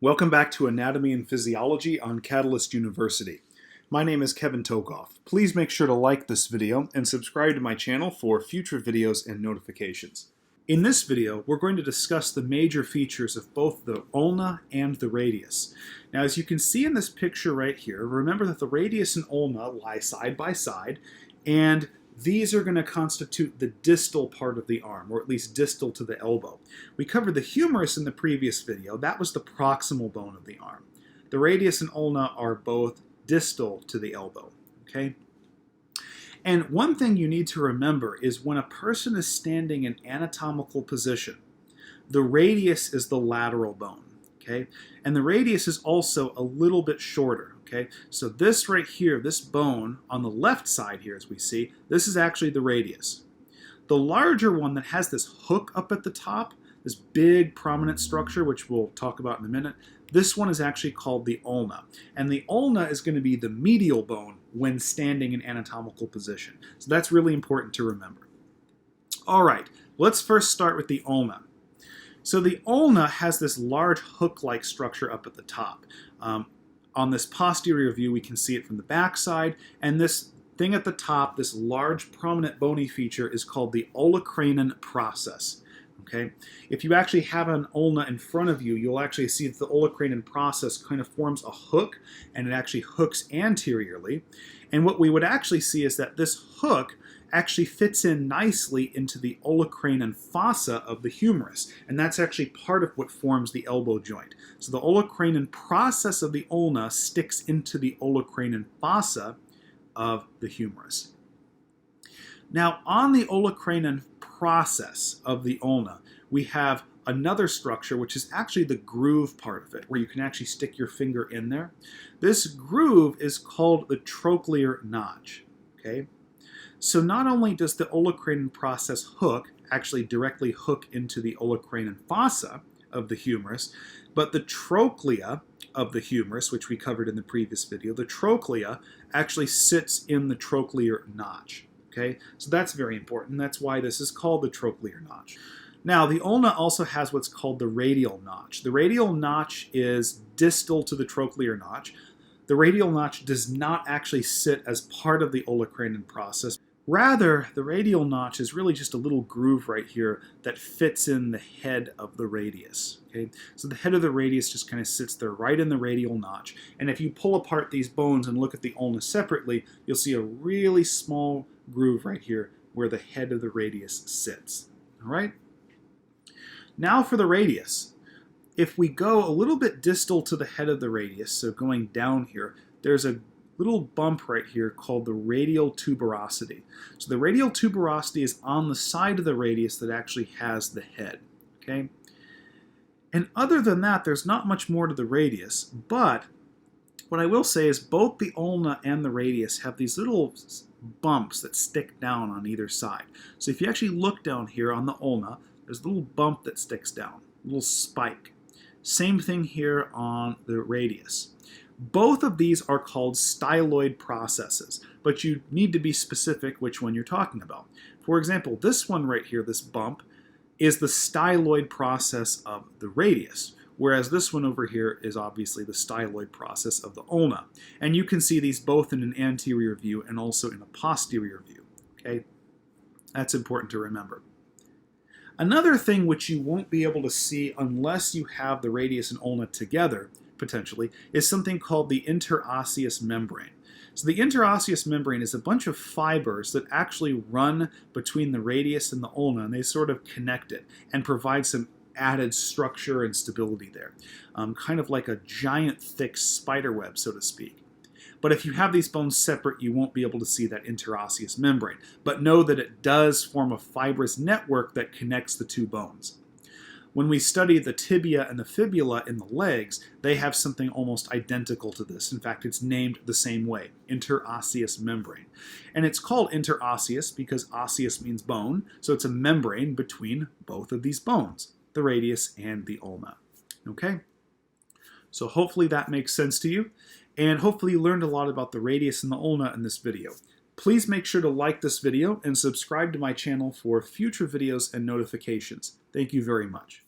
Welcome back to Anatomy and Physiology on Catalyst University. My name is Kevin Tokoph. Please make sure to like this video and subscribe to my channel for future videos and notifications. In this video, we're going to discuss the major features of both the ulna and the radius. Now, as you can see in this picture right here, remember that the radius and ulna lie side by side, and these are going to constitute the distal part of the arm, or at least distal to the elbow. We covered the humerus in the previous video. That was the proximal bone of the arm. The radius and ulna are both distal to the elbow, okay? And one thing you need to remember is when a person is standing in anatomical position, the radius is the lateral bone, okay? And the radius is also a little bit shorter. Okay, so this right here, this bone on the left side here, as we see, this is actually the radius. The larger one that has this hook up at the top, this big prominent structure, which we'll talk about in a minute, this one is actually called the ulna. And the ulna is going to be the medial bone when standing in anatomical position. So that's really important to remember. All right, let's first start with the ulna. So the ulna has this large hook-like structure up at the top. On this posterior view, we can see it from the back side, and this thing at the top, this large prominent bony feature, is called the Olecranon Process. Okay? If you actually have an ulna in front of you, you'll actually see that the Olecranon Process kind of forms a hook, and it actually hooks anteriorly. And what we would actually see is that this hook actually fits in nicely into the olecranon fossa of the humerus, and that's actually part of what forms the elbow joint. So the olecranon process of the ulna sticks into the olecranon fossa of the humerus. Now, on the olecranon process of the ulna, we have another structure, which is actually the groove part of it, where you can actually stick your finger in there. This groove is called the Trochlear Notch, okay? So not only does the olecranon process hook actually directly hook into the olecranon fossa of the humerus, but the trochlea of the humerus, which we covered in the previous video, the trochlea actually sits in the trochlear notch. Okay, so that's very important. That's why this is called the trochlear notch. Now, the ulna also has what's called the radial notch. The radial notch is distal to the trochlear notch. The radial notch does not actually sit as part of the olecranon process. Rather, the radial notch is really just a little groove right here that fits in the head of the radius. Okay? So the head of the radius just kind of sits there right in the radial notch. And if you pull apart these bones and look at the ulna separately, you'll see a really small groove right here where the head of the radius sits. All right? Now for the radius. If we go a little bit distal to the head of the radius, so going down here, there's a little bump right here called the radial tuberosity. So the radial tuberosity is on the side of the radius that actually has the head. Okay? And other than that, there's not much more to the radius, but what I will say is both the ulna and the radius have these little bumps that stick down on either side. So if you actually look down here on the ulna, there's a little bump that sticks down, a little spike. Same thing here on the radius. Both of these are called styloid processes, but you need to be specific which one you're talking about. For example, this one right here, this bump, is the styloid process of the radius, whereas this one over here is obviously the styloid process of the ulna. And you can see these both in an anterior view and also in a posterior view. Okay? That's important to remember. Another thing which you won't be able to see unless you have the radius and ulna together, potentially, is something called the interosseous membrane. So the interosseous membrane is a bunch of fibers that actually run between the radius and the ulna, and they sort of connect it and provide some added structure and stability there. Kind of like a giant thick spider web, so to speak. But if you have these bones separate, you won't be able to see that interosseous membrane. But know that it does form a fibrous network that connects the two bones. When we study the tibia and the fibula in the legs, they have something almost identical to this. In fact, it's named the same way, interosseous membrane. And it's called interosseous because osseous means bone, so it's a membrane between both of these bones, the radius and the ulna. Okay? So hopefully that makes sense to you, and hopefully you learned a lot about the radius and the ulna in this video. Please make sure to like this video and subscribe to my channel for future videos and notifications. Thank you very much.